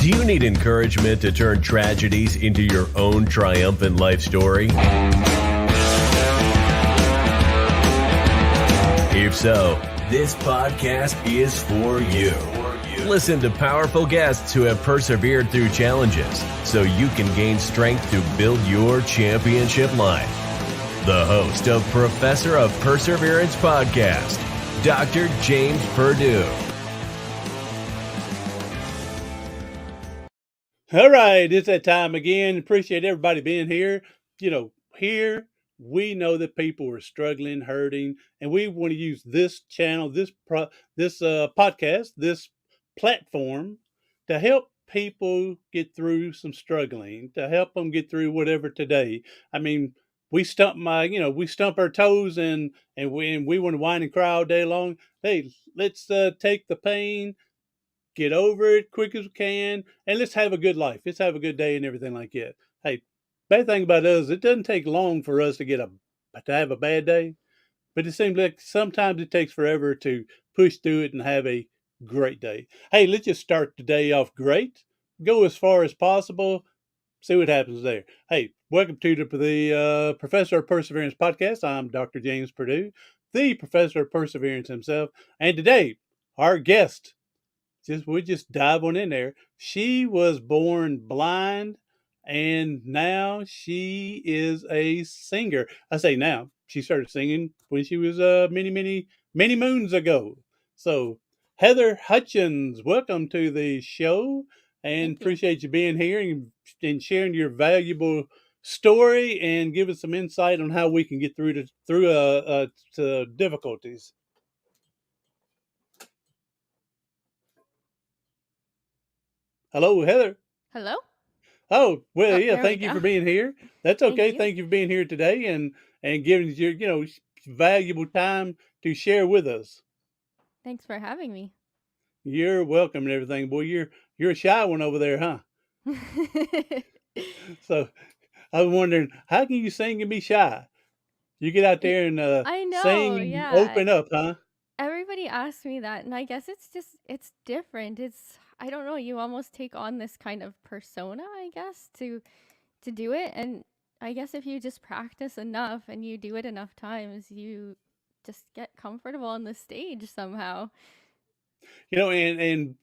Do you need encouragement to turn tragedies into your own triumphant life story? If so, this podcast is for you. Listen to powerful guests who have persevered through challenges so you can gain strength to build your championship life. The host of Professor of Perseverance podcast, Dr. James Purdue. All right, it's that time again. Appreciate everybody being here. Here we know that people are struggling, hurting, and we want to use this channel, this podcast, this platform to help people get through some struggling, to help them get through whatever today. I mean, we stump our toes and we want to whine and cry all day long. Hey, let's take the pain, get over it quick as we can, and let's have a good life. Let's have a good day and everything like that. Hey, bad thing about us, it doesn't take long for us to have a bad day, but it seems like sometimes it takes forever to push through it and have a great day. Hey, let's just start the day off great. Go as far as possible. See what happens there. Hey, welcome to the Professor of Perseverance podcast. I'm Dr. James Purdue, the Professor of Perseverance himself. And today, our guest, we'll just dive on in there. She was born blind, and now she is a singer. I say now. She started singing when she was many moons ago. So, Heather Hutchins, welcome to the show, and appreciate you being here and sharing your valuable story and give us some insight on how we can get through to difficulties. Hello, Heather. Hello? Oh, well, yeah, there thank we you go. for being here. That's okay. you. Thank you for being here today and giving us your, valuable time to share with us. Thanks for having me. You're welcome and everything. Boy, you're a shy one over there, huh? So I was wondering, how can you sing and be shy? You get out there and I know, sing and yeah. open up, huh? Everybody asks me that, and I guess it's different. I don't know, you almost take on this kind of persona, I guess, to do it. And I guess if you just practice enough and you do it enough times, you just get comfortable on the stage somehow. And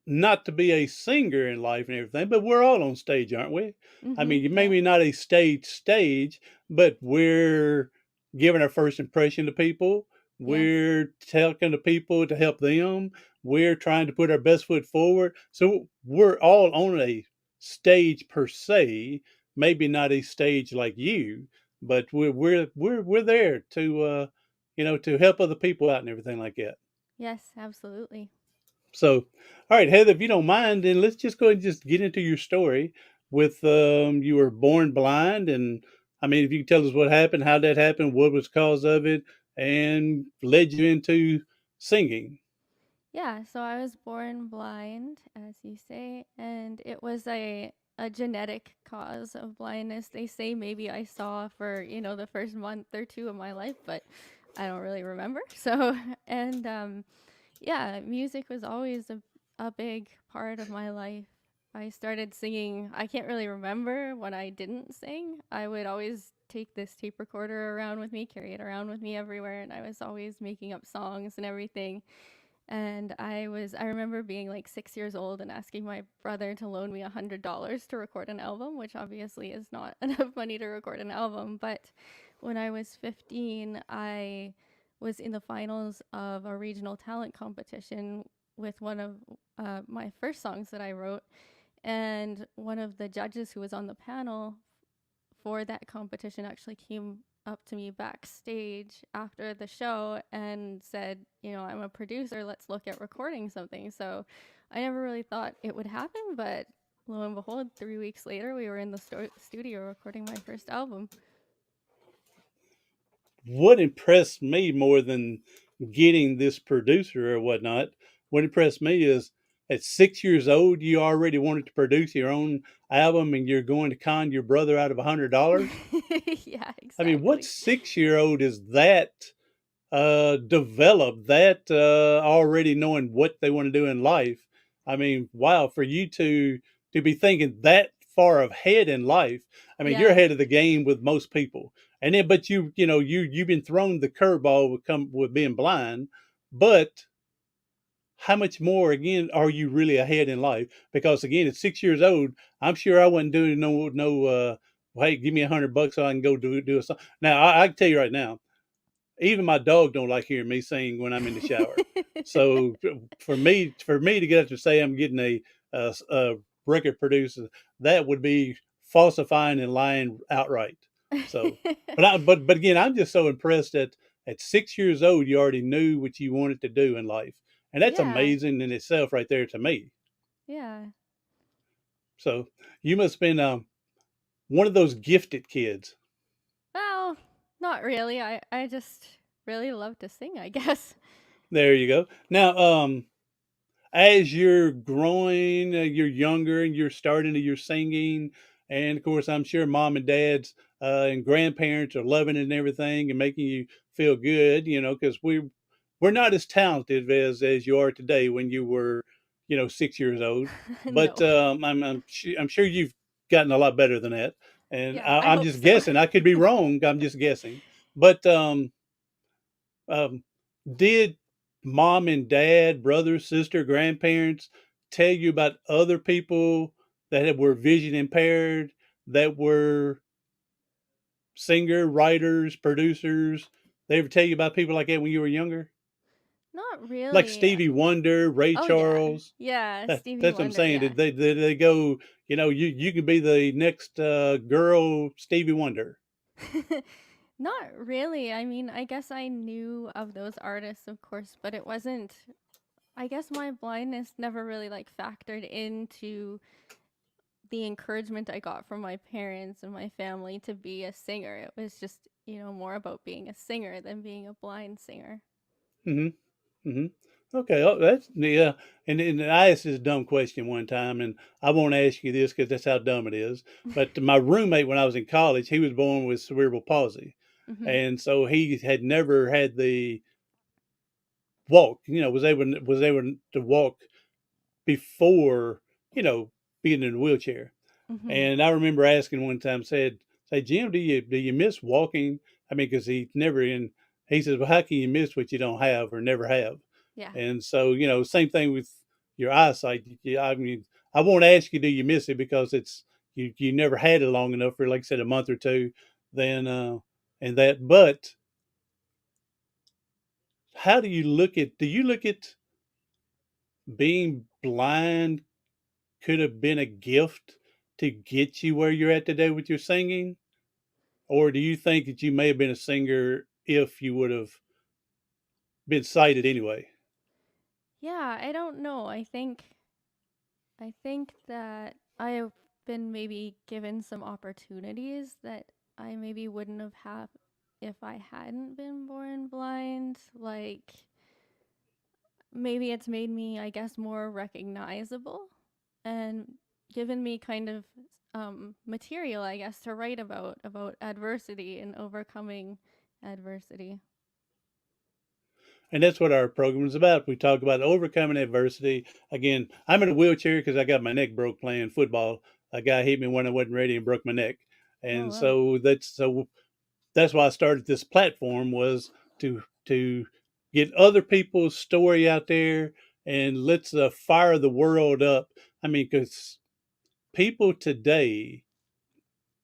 not to be a singer in life and everything, but we're all on stage, aren't we? I mean, maybe not a stage, but we're giving our first impression to people. We're talking to people to help them. We're trying to put our best foot forward. So we're all on a stage per se, maybe not a stage like you, but we're there to to help other people out and everything like that. Yes, absolutely. So, all right, Heather, if you don't mind, then let's just go ahead and just get into your story with you were born blind. And I mean, if you could tell us what happened, how that happened, what was the cause of it, and led you into singing. Yeah, so I was born blind, as you say, and it was a genetic cause of blindness. They say maybe I saw for, the first month or two of my life, but I don't really remember. So, and yeah, music was always a big part of my life. I started singing. I can't really remember when I didn't sing. I would always take this tape recorder around with me, carry it around with me everywhere, and I was always making up songs and everything. And I remember being like 6 years old and asking my brother to loan me $100 to record an album, which obviously is not enough money to record an album. But when I was 15, I was in the finals of a regional talent competition with one of my first songs that I wrote. And one of the judges who was on the panel for that competition actually came up to me backstage after the show and said, I'm a producer, let's look at recording something. So I never really thought it would happen, but lo and behold, 3 weeks later, we were in the studio recording my first album. What impressed me more than getting this producer or whatnot, what impressed me is at 6 years old, you already wanted to produce your own album and you're going to con your brother out of $100. Yeah, exactly. I mean, what 6-year-old is that developed, that already knowing what they want to do in life? I mean, wow, for you to be thinking that far ahead in life. I mean, you're Yeah. ahead of the game with most people. And then, but you've been thrown the curveball with being blind, but how much more again are you really ahead in life? Because again, at 6 years old, I'm sure I wasn't doing no. Hey, give me $100 so I can go do a song. Now I can tell you right now, even my dog don't like hearing me sing when I'm in the shower. So for me to get up to say I'm getting a record producer, that would be falsifying and lying outright. So, but again, I'm just so impressed that at 6 years old you already knew what you wanted to do in life, and that's Yeah. amazing in itself, right there to me. Yeah. So you must have been one of those gifted kids. Well, not really. I just really love to sing, I guess. There you go. Now, as you're growing, you're younger and you're starting to your singing, and of course, I'm sure mom and dads and grandparents are loving it and everything and making you feel good, because we're not as talented as you are today when you were, 6 years old. But No. I'm sure you've gotten a lot better than that. And Yeah, I I'm hope just so. guessing. I could be wrong. I'm just guessing. But um, did mom and dad, brother, sister, grandparents tell you about other people that were vision impaired, that were singer, writers, producers? They ever tell you about people like that when you were younger? Not Like really. Stevie Wonder, Ray Oh yeah. Charles. Yeah, That, Stevie that's what I'm Wonder, saying. yeah. Did they go? You can be the next girl Stevie Wonder. Not really. I mean, I guess I knew of those artists, of course, but it wasn't. I guess my blindness never really like factored into the encouragement I got from my parents and my family to be a singer. It was just, more about being a singer than being a blind singer. Hmm. Hmm. Okay, oh, that's yeah. And I asked this dumb question one time, and I won't ask you this because that's how dumb it is. But my roommate, when I was in college, he was born with cerebral palsy, Hmm. and so he had never had the walk. Was able to walk before being in a wheelchair. Hmm. And I remember asking one time, "Say Jim, do you miss walking?" I mean, because he never in. He says, "Well, how can you miss what you don't have or never have?" Yeah. And so, same thing with your eyesight. I mean, I won't ask you, do you miss it, because you never had it long enough for, like I said, a month or two. Then and that, but how do you look at? Do you look at being blind could have been a gift to get you where you're at today with your singing, or do you think that you may have been a singer if you would have been sighted anyway? Yeah, I don't know. I think that I have been maybe given some opportunities that I maybe wouldn't have had if I hadn't been born blind. Like maybe it's made me, I guess, more recognizable and given me kind of material, I guess, to write about adversity and overcoming adversity. And that's what our program is about. We talk about overcoming adversity. Again, I'm in a wheelchair because I got my neck broke playing football. A guy hit me when I wasn't ready and broke my neck, Oh and wow. so that's why I started this platform, was to get other people's story out there, and let's fire the world up. I mean, because people today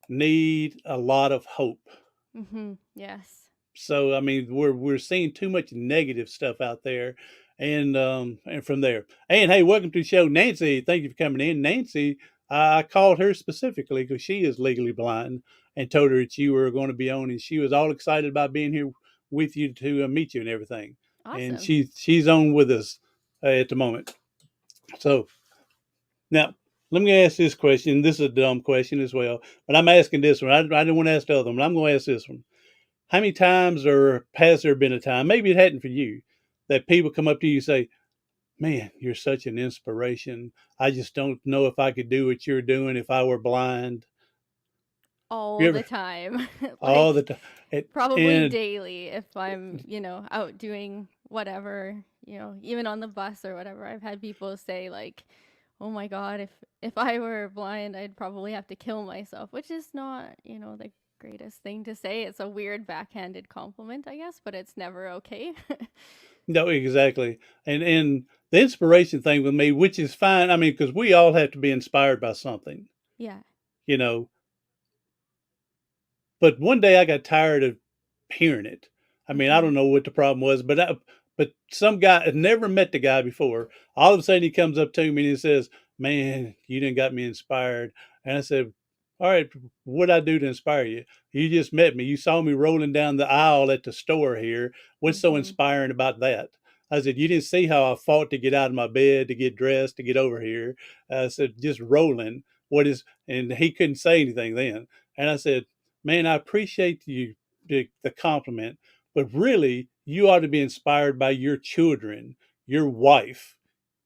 need a lot of hope. Mhm. Yes. So I mean, we're seeing too much negative stuff out there, and from there. And hey, welcome to the show, Nancy. Thank you for coming in, Nancy. I called her specifically because she is legally blind, and told her that you were going to be on, and she was all excited about being here with you to meet you and everything. And Awesome. she's on with us at the moment. So now, let me ask this question. This is a dumb question as well, but I'm asking this one. I didn't want to ask the other one, but I'm going to ask this one. How many times, or has there been a time, maybe it hadn't for you, that people come up to you and say, "Man, you're such an inspiration. I just don't know if I could do what you're doing if I were blind." You All the ever, time. Like all the time? probably And daily if I'm, out doing whatever, even on the bus or whatever, I've had people say like, "Oh my God, if I were blind, I'd probably have to kill myself," which is not, the greatest thing to say. It's a weird backhanded compliment, I guess, but it's never okay. No, exactly. And the inspiration thing with me, which is fine. I mean, because we all have to be inspired by something, Yeah. you know. But one day I got tired of hearing it. I mean, I Mhm. don't know what the problem was, but some guy had never met the guy before. All of a sudden, he comes up to me and he says, "Man, you done got me inspired." And I said, "All right, what'd I do to inspire you? You just met me. You saw me rolling down the aisle at the store here. What's so Mhm. inspiring about that?" I said, "You didn't see how I fought to get out of my bed, to get dressed, to get over here." I said, "Just rolling. What is?" And he couldn't say anything then. And I said, "Man, I appreciate the compliment, but really, you ought to be inspired by your children, your wife,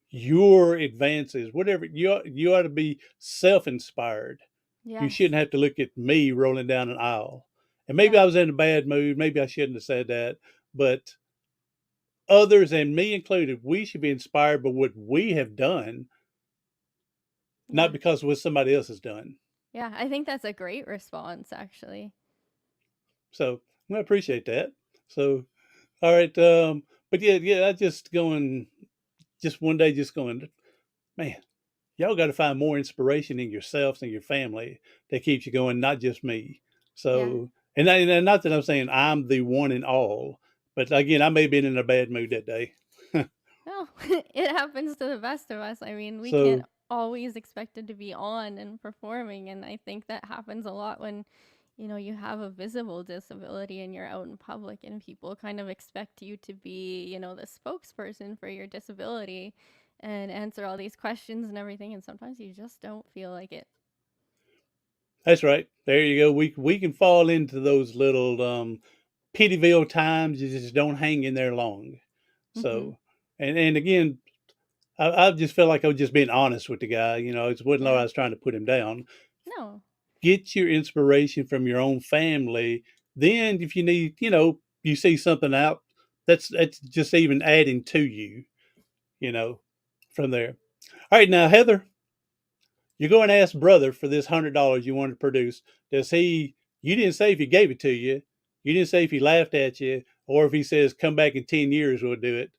your advances, whatever. You ought to be self-inspired. You Yes. shouldn't have to look at me rolling down an aisle." And maybe Yeah. I was in a bad mood. Maybe I shouldn't have said that, but others and me included, we should be inspired by what we have done, not Yeah. because of what somebody else has done. Yeah. I think that's a great response, actually. So I appreciate that. So all right, but yeah, I just going, just one day, just going, man, y'all got to find more inspiration in yourselves and your family that keeps you going, not just me. Yeah. So, and not that I'm saying I'm the one and all, but again, I may have been in a bad mood that day. No, it happens to the best of us. I mean, we can't So always expect it to be on and performing. And I think that happens a lot when, you have a visible disability and you're out in public and people kind of expect you to be, the spokesperson for your disability and answer all these questions and everything. And sometimes you just don't feel like it. that's right. There you go. We can fall into those little Peteyville times. You just don't hang in there long. Mm-hmm. So, and again, I just felt like I was just being honest with the guy. It wasn't like Yeah. I was trying to put him down. No. Get your inspiration from your own family. Then, if you need, you see something out, that's just even adding to you, you know, from there. All right, now Heather, you go and ask brother for this $100 you want to produce. Does he? You didn't say if he gave it to you. You didn't say if he laughed at you, or if he says come back in 10 years, we'll do it.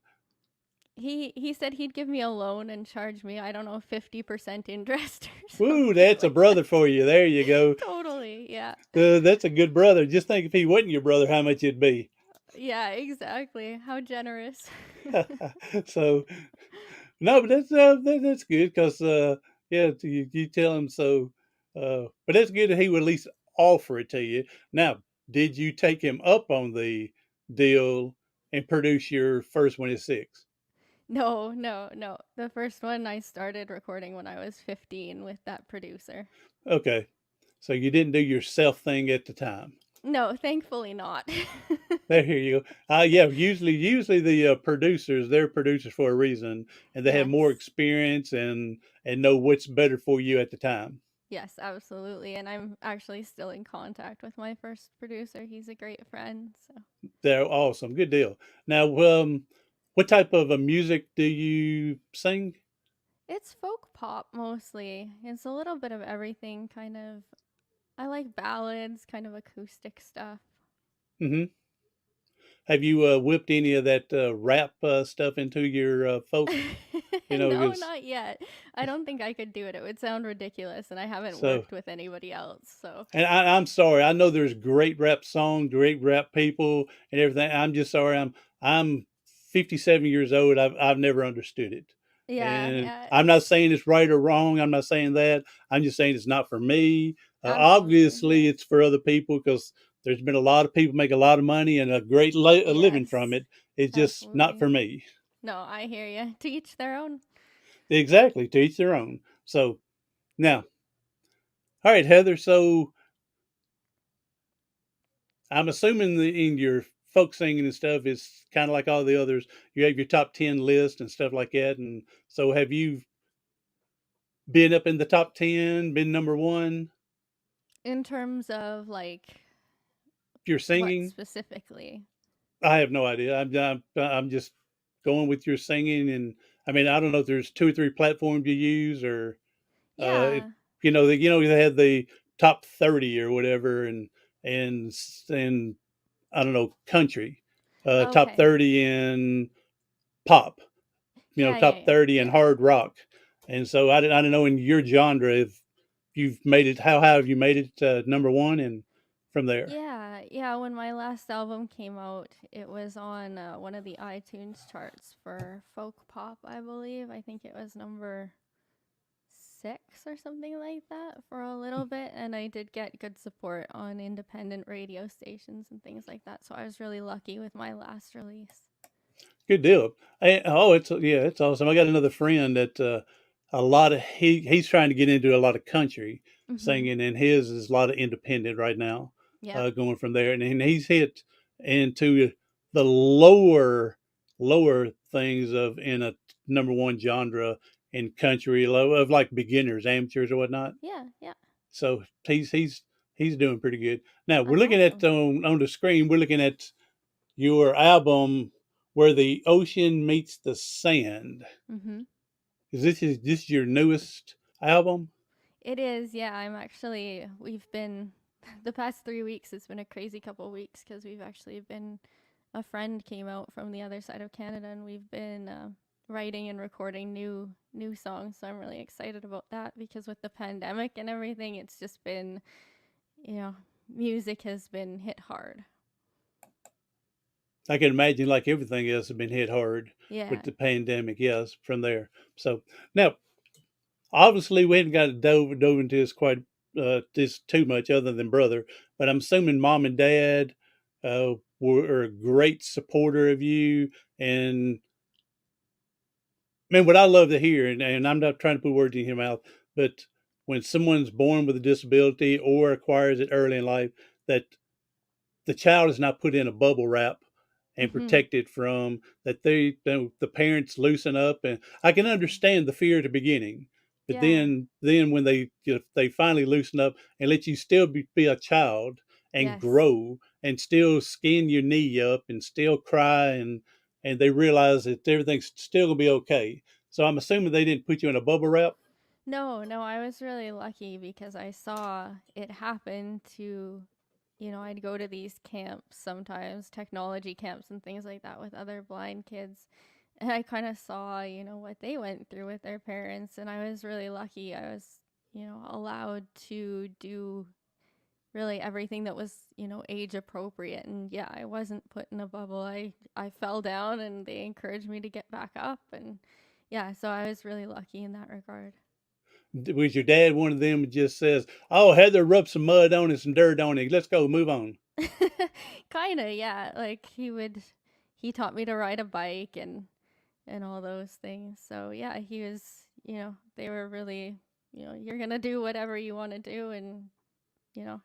He said he'd give me a loan and charge me, I don't know, 50% interest or Woo, something that's a like that. brother for you. There you go. Totally. Yeah. That's a good brother. Just think if he wasn't your brother, how much it'd be. Yeah, exactly. How generous. So no, but that's good because yeah, you tell him so. But that's good that he would at least offer it to you. Now, did you take him up on the deal and produce your first one at 6? No, no, no. The first one I started recording when I was 15 with that producer. Okay, so you didn't do your self thing at the time. No, thankfully not. There, here you go. Yeah, usually the producers, they're producers for a reason, and they have more Yes. experience and know what's better for you at the time. Yes, absolutely. And I'm actually still in contact with my first producer. He's a great friend. So They're awesome. Good deal. Now, what type of music do you sing? it's folk pop mostly. It's a little bit of everything, kind of. I like ballads, kind of acoustic stuff. Hmm. Have you whipped any of that rap stuff into your folk? No, Because not yet. I don't think I could do it. It would sound ridiculous, and I haven't so, worked with anybody else. So, and I'm sorry. I know there's great rap songs, great rap people, and everything. I'm just sorry. I'm 57 years old. I've never understood it, yeah, and yeah, I'm not saying it's right or wrong. I'm not saying that. I'm just saying it's not for me. absolutely. Obviously, Yeah, it's for other people because there's been a lot of people make a lot of money and a great a living yes, from it. It's just not absolutely. for me. No, I hear you. To each their own. Exactly, to each their own. So now, all right, Heather. So I'm assuming in your folk singing and stuff is kind of like all the others. You have your top 10 list and stuff like that. And so have you been up in the top 10, been number one? In terms of like If you're what singing, specifically? I have no idea. I'm just going with your singing? And I mean, I don't know if there's 2 or 3 platforms you use, or it, Yeah. they had the top 30 or whatever, and I don't know, country, top Okay. 30 in pop, Yeah, yeah, top yeah. 30 in Yeah. hard rock. And so I don't know in your genre if you've made it, how have you made it number one and from there? Yeah, yeah. When my last album came out, it was on one of the iTunes charts for folk pop, I believe. I think it was number 6 or something like that for a little bit. And I did get good support on independent radio stations and things like that. So I was really lucky with my last release. Good deal. It's awesome. I got another friend that he's trying to get into a lot of country Mm-hmm. singing, and his is a lot of independent right now, Yep. going from there, and he's hit into the lower things of in a number one genre in country of like beginners, amateurs, or whatnot. Yeah, yeah. So he's doing pretty good. Now we're That's looking at awesome. on the screen. We're looking at your album where the ocean meets the sand. Mm-hmm. Is this your newest album? It is, yeah. We've been, the past 3 weeks, it's been a crazy couple weeks because we've actually been, a friend came out from the other side of Canada and we've been writing and recording new songs. So I'm really excited about that because with the pandemic and everything, it's just been, you know, music has been hit hard. I can imagine, like everything else, has been hit hard with Yeah. the pandemic. Yes, from there. So now, obviously, we haven't got to dove into this too much, other than brother. But I'm assuming mom and dad were a great supporter of you. And man, what I love to hear, and I'm not trying to put words in your mouth, but when someone's born with a disability or acquires it early in life, that the child is not put in a bubble wrap and Mm-hmm. protected from that. The parents loosen up, and I can understand the fear at the beginning, but Yeah. then when they finally loosen up and let you still be a child and Yes. grow and still skin your knee up and still cry, and they realize that everything's still gonna be okay. So I'm assuming they didn't put you in a bubble wrap. No, no, I was really lucky because I saw it happen to, I'd go to these camps sometimes, technology camps and things like that with other blind kids. And I kind of saw, what they went through with their parents. And I was really lucky. I was, allowed to do really everything that was, age appropriate. And yeah, I wasn't put in a bubble. I fell down and they encouraged me to get back up. And yeah, so I was really lucky in that regard. Was your dad one of them that just says, "Oh, Heather, rub some mud on it, some dirt on it. Let's go, move on"? Kind of, yeah. Like he taught me to ride a bike and all those things. So yeah, he was, they were really, you're gonna do whatever you want to do and you know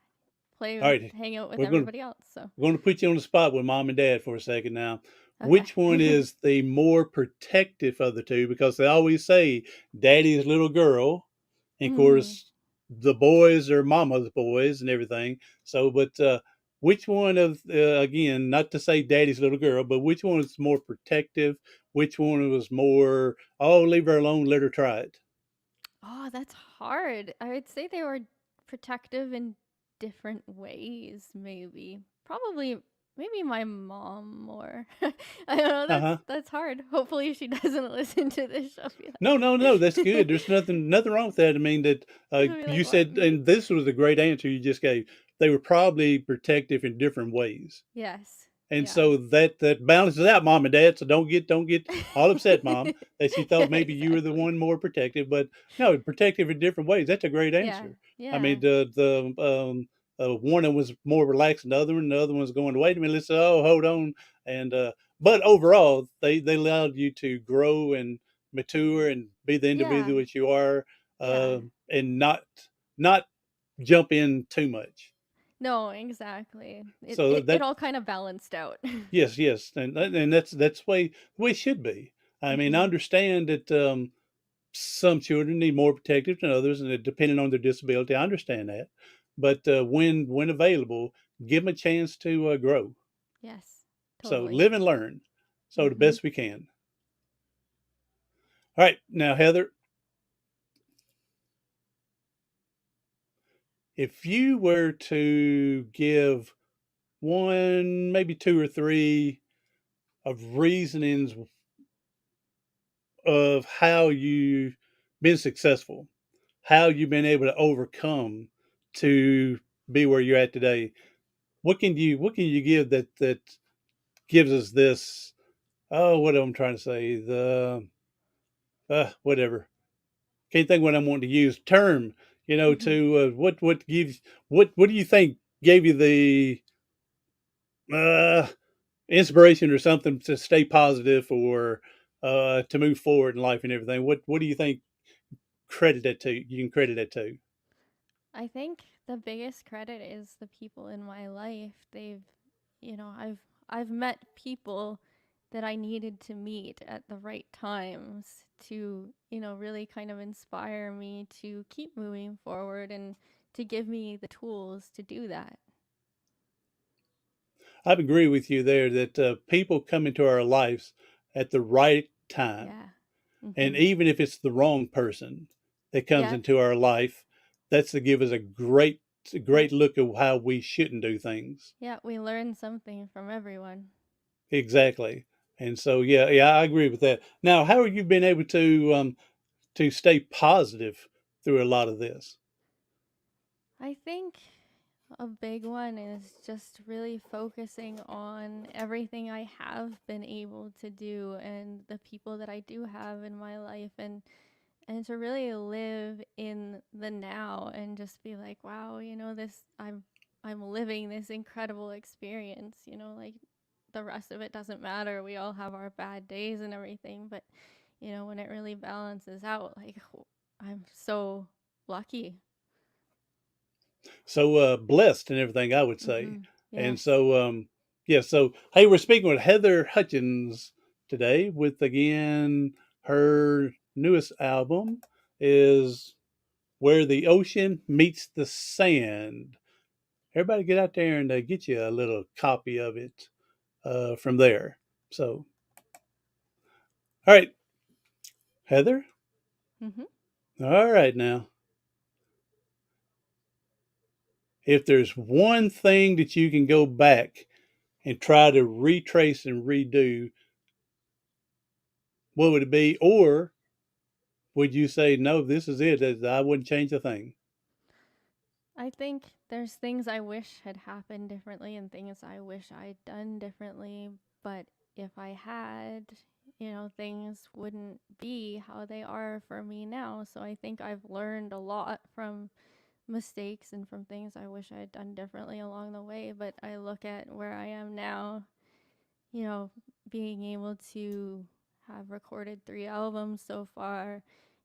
play All with, right, hang out with we're going to everybody else. So we're going to put you on the spot with mom and dad for a second now. okay. Which one is the more protective of the two? Because they always say daddy's little girl, and of Mm. course the boys are mama's boys and everything. So, but which one of again, not to say daddy's little girl, but which one is more protective? Which one was more, oh, leave her alone, let her try it? Oh, that's hard. I would say they were protective in different ways, maybe. Probably maybe my mom more. I don't know, Uh that's huh. that's hard. Hopefully she doesn't listen to this. She'll be No, no, no. That's good. like There's nothing wrong with that. I mean that she'll be like, you "What, said, me?" and this was a great answer you just gave. They were probably protective in different ways, Yes. and Yeah. so that balances out, mom and dad. So don't get all upset, mom, that she Yeah, thought maybe you were the exactly. one more protective. But no, protective in different ways. That's a great Yeah. answer. I mean Yeah. the one that was more relaxed than the other one. The other one's going, wait a minute, let's oh hold on, and but overall they allowed you to grow and mature and be the Yeah. individual that you are, Yeah. and not jump in too much. No, exactly. It So it, it that all kind of balanced out. yes, yes, and that's the way it should be. I mean, I Mhm. understand that some children need more protective than others, and depending on their disability, I understand that. But when available, give them a chance to grow. Yes. So Totally. live and learn. So the Mhm. best we can. All right, now Heather, if you were to give one, maybe two or three of reasonings of how you've been successful, how you've been able to overcome to be where you're at today, what can you give that gives us this? Oh, what am I trying to say? The whatever. Can't think what I'm wanting to use term. Hmm. To what gives what do you think gave you the uh, inspiration or something to stay positive or to move forward in life and everything? What do you think credit that to? You can credit that to. I think the biggest credit is the people in my life. I've met people that I needed to meet at the right times to, really kind of inspire me to keep moving forward and to give me the tools to do that. I agree with you there that people come into our lives at the right time. Yeah. And Mhm. even if it's the wrong person that comes Yep. into our life, that's to give us a Yep. great look at how we shouldn't do things. Yeah, we learn something from everyone. Exactly. And so, yeah, I agree with that. Now, how have you been able to stay positive through a lot of this? I think a big one is just really focusing on everything I have been able to do and the people that I do have in my life, and to really live in the now and just be like, wow, this I'm living this incredible experience, like the rest of it doesn't matter. We all have our bad days and everything, but when it really balances out, like I'm so lucky. So blessed and everything, I would say. Mhm. And Yes. so, yeah. So, hey, we're speaking with Heather Hutchins today with again her newest album is "Where the Ocean Meets the Sand." Everybody, get out there and get you a little copy of it from there. So, all right, Heather. Mhm. All right, now, if there's one thing that you can go back and try to retrace and redo, what would it be? Or would you say, no, this is it? I wouldn't change a thing. I think there's things I wish had happened differently and things I wish I'd done differently, but if I had, things wouldn't be how they are for me now. So I think I've learned a lot from mistakes and from things I wish I had done differently along the way, but I look at where I am now, you know, being able to have recorded 3 albums so far.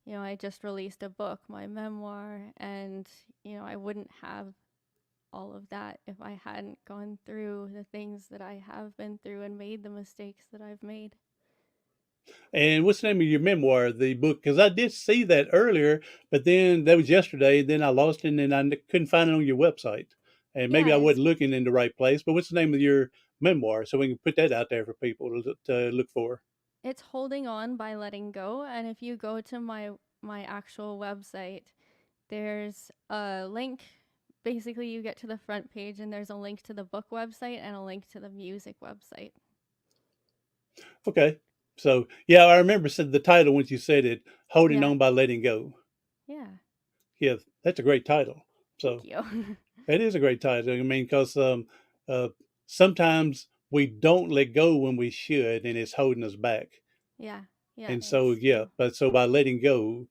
I just released a book, my memoir, and, I wouldn't have all of that if I hadn't gone through the things that I have been through and made the mistakes that I've made. And what's the name of your memoir, the book? Because I did see that earlier, but then that was yesterday. Then I lost it, and then couldn't find it on your website. And maybe Yeah, I it's wasn't looking in the right place. But what's the name of your memoir so we can put that out there for people to look for? it's Holding On by Letting Go, and if you go to my actual website, there's a link. Basically, you get to the front page and there's a link to the book website and a link to the music website. Okay. So yeah, I remember said the title once you said it, "Holding Yeah. On by Letting Go." Yeah. Yeah, that's a great title. Thank So you. it is a great title. I mean, because uh, sometimes we don't let go when we should, and it's holding us back. Yeah. Yeah, And so, it's yeah, true. but so by letting go,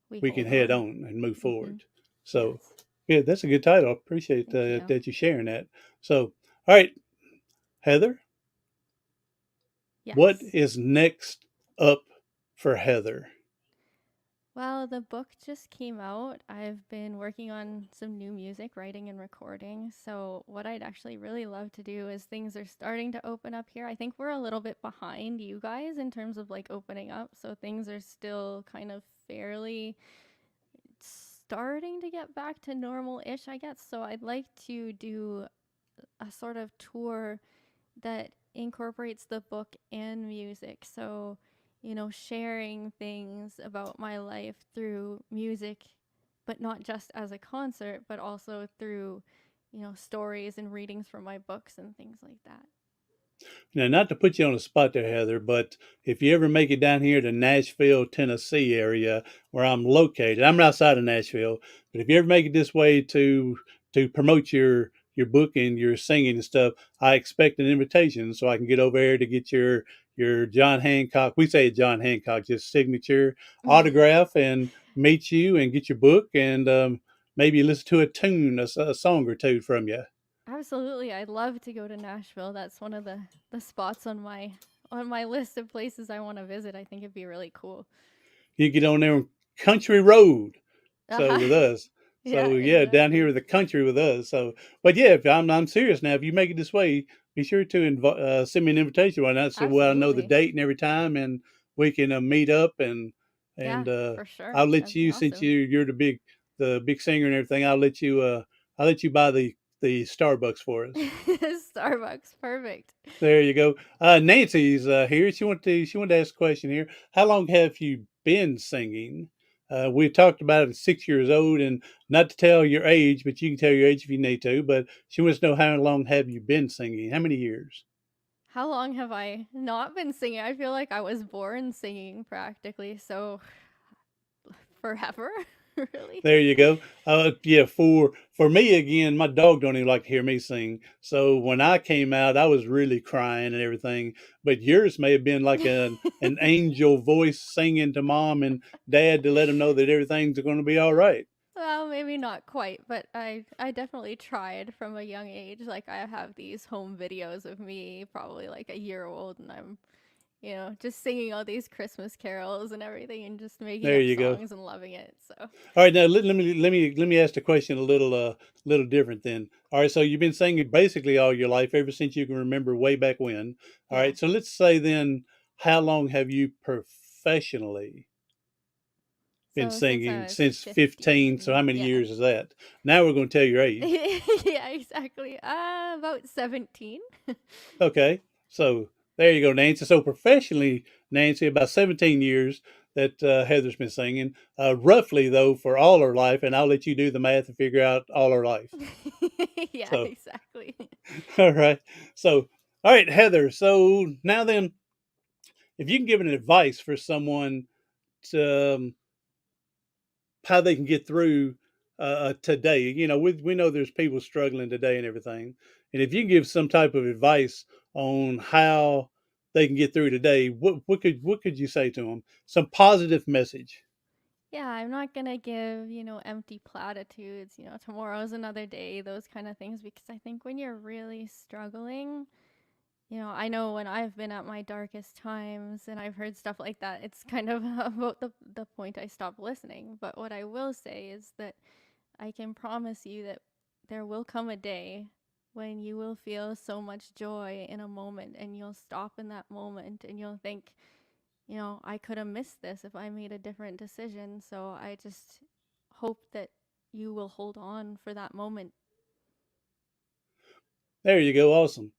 We we can hold head on. on and move Mhm. forward. So, Yes. yeah, that's a good title. I appreciate Thank you. that you sharing that. So, all right, Heather, what Yes. is next up for Heather? Well, the book just came out. I've been working on some new music, writing and recording. So, what I'd actually really love to do is things are starting to open up here. I think we're a little bit behind you guys in terms of like opening up. So, things are still kind of fairly starting to get back to normal ish, I guess. So, I'd like to do a sort of tour that incorporates the book and music. So, sharing things about my life through music, but not just as a concert, but also through, stories and readings from my books and things like that. Now, not to put you on the spot there, Heather, but if you ever make it down here to Nashville, Tennessee area where I'm located, I'm outside of Nashville, but if you ever make it this way to promote your book and your singing and stuff, I expect an invitation so I can get over there to get your John Hancock, we say John Hancock, just signature autograph and meet you and get your book and maybe listen to a tune, a song or two from you. Absolutely. I'd love to go to Nashville. That's one of the spots on my list of places I want to visit. I think it'd be really cool. You get on there on Country Road. So Uh-huh. with us. Yeah, So yeah, down here exactly. with the country with us. So, but yeah, if I'm serious now. If you make it this way, be sure to send me an invitation right now, so I know the Absolutely. date and every time, and we can meet up Yeah, and for sure. I'll let That'd be you, since awesome. you're the big singer and everything. I'll let you buy the Starbucks for us. Starbucks. Perfect. There you go. Nancy's here. She wanted to ask a question here. How long have you been singing? We talked about it at 6 years old, and not to tell your age, but you can tell your age if you need to. But she wants to know how long have you been singing? How many years? How long have I not been singing? I feel like I was born singing practically, so forever, really. There you go. Yeah, for me again, my dog don't even like to hear me sing. So when I came out, I was really crying and everything. But yours may have been like an angel voice singing to mom and dad to let them know that everything's going to be all right. Well, maybe not quite, but I definitely tried from a young age. Like I have these home videos of me probably like a year old and I'm, just singing all these Christmas carols and everything and just making There up you go. songs and loving it. So, All right, now let me ask the question a little different then. All right, so you've been singing basically all your life, ever since you can remember, way back when. All yeah. right, so let's say then, how long have you professionally been So since singing? I was Since 15. So 15, how many yeah. years is that? Now we're going to tell your age. Yeah, exactly. About 17. Okay, so there you go, Nancy. So professionally, Nancy, about 17 years that Heather's been singing. Roughly though, for all her life, and I'll let you do the math and figure out all her life. Yeah, So exactly. all right. So, all right, Heather. So now then, if you can give an advice for someone to how they can get through today, we know there's people struggling today and everything, and if you can give some type of advice on how they can get through today, what could you say to them? Some positive message. Yeah, I'm not gonna give, empty platitudes, tomorrow's another day, those kind of things, because I think when you're really struggling, I know when I've been at my darkest times and I've heard stuff like that, it's kind of about the point I stopped listening. But what I will say is that I can promise you that there will come a day when you will feel so much joy in a moment and you'll stop in that moment and you'll think, I could have missed this if I made a different decision. So I just hope that you will hold on for that moment. There you go. Awesome.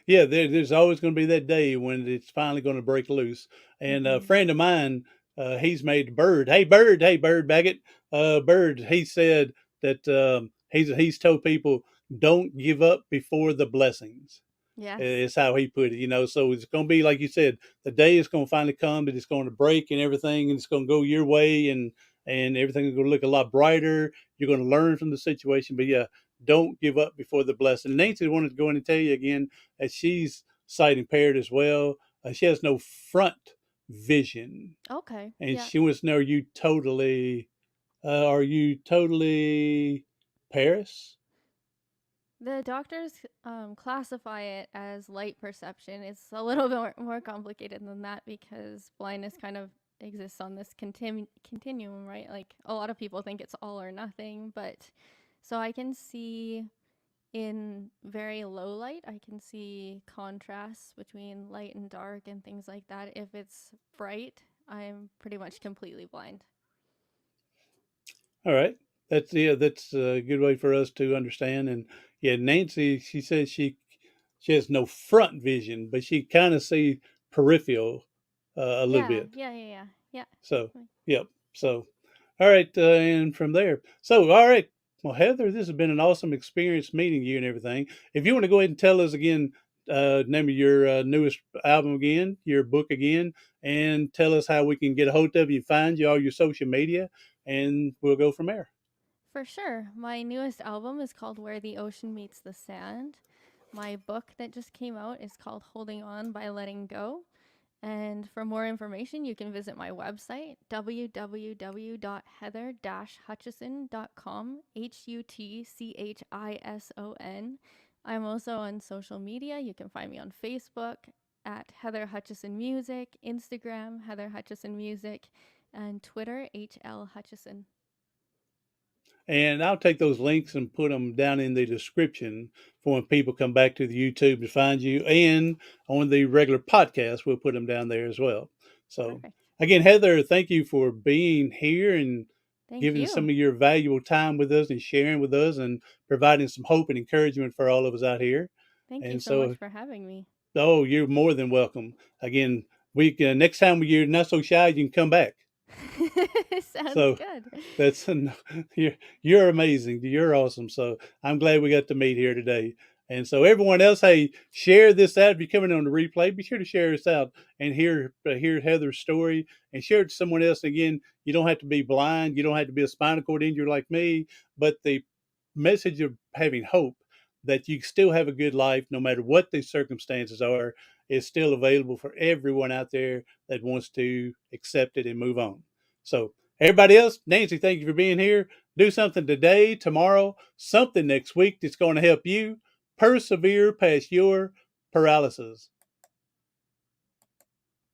Yeah, there's always going to be that day when it's finally going to break loose. And a Mm-hmm. friend of mine, he's made Bird. Hey Bird Baggett. Bird. He said that he's told people, don't give up before the blessings. Yes. Is how he put it. So it's going to be like you said. The day is going to finally come that it's going to break and everything, and it's going to go your way, and everything is going to look a lot brighter. You're going to learn from the situation. But yeah, don't give up before the blessing. Nancy wanted to go in and tell you again that she's sight impaired as well. She has no front vision, Okay. and Yeah. she wants to know, are you totally Paris? The doctors classify it as light perception. It's a little bit more complicated than that because blindness kind of exists on this continuum, right? Like a lot of people think it's all or nothing, but so I can see in very low light, I can see contrasts between light and dark and things like that. If it's bright, I'm pretty much completely blind. All right. That's a good way for us to understand. And yeah, Nancy, she says she has no front vision, but she kind of see peripheral. a little bit. Yeah. So, yep. So, all right, and from there. So, all right. Well, Heather, this has been an awesome experience meeting you and everything. If you want to go ahead and tell us again, name of your newest album again, your book again, and tell us how we can get a hold of you, find you, all your social media, and we'll go from there. For sure. My newest album is called Where the Ocean Meets the Sand. My book that just came out is called Holding On by Letting Go. And for more information, you can visit my website, www.heather-hutchison.com, Hutchison. I'm also on social media. You can find me on Facebook at Heather Hutchison Music, Instagram, Heather Hutchison Music, and Twitter, HL Hutchison. And I'll take those links and put them down in the description for when people come back to the YouTube to find you. And on the regular podcast, we'll put them down there as well. So, Perfect. again, Heather, thank you for being here and Thank giving you. some of your valuable time with us and sharing with us and providing some hope and encouragement for all of us out here. Thank you And so so, much for having me. oh, you're more than welcome. Again, we can, next time you're not so shy, you can come back. Sounds So good. that's you're amazing. You're awesome. So I'm glad we got to meet here today. And so everyone else, hey, share this out. If you're coming on the replay, be sure to share this out and hear Heather's story and share it to someone else. Again, you don't have to be blind. You don't have to be a spinal cord injury like me. But the message of having hope that you still have a good life no matter what the circumstances are is still available for everyone out there that wants to accept it and move on. So everybody else, Nancy, thank you for being here. Do something today, tomorrow, something next week that's going to help you persevere past your paralysis.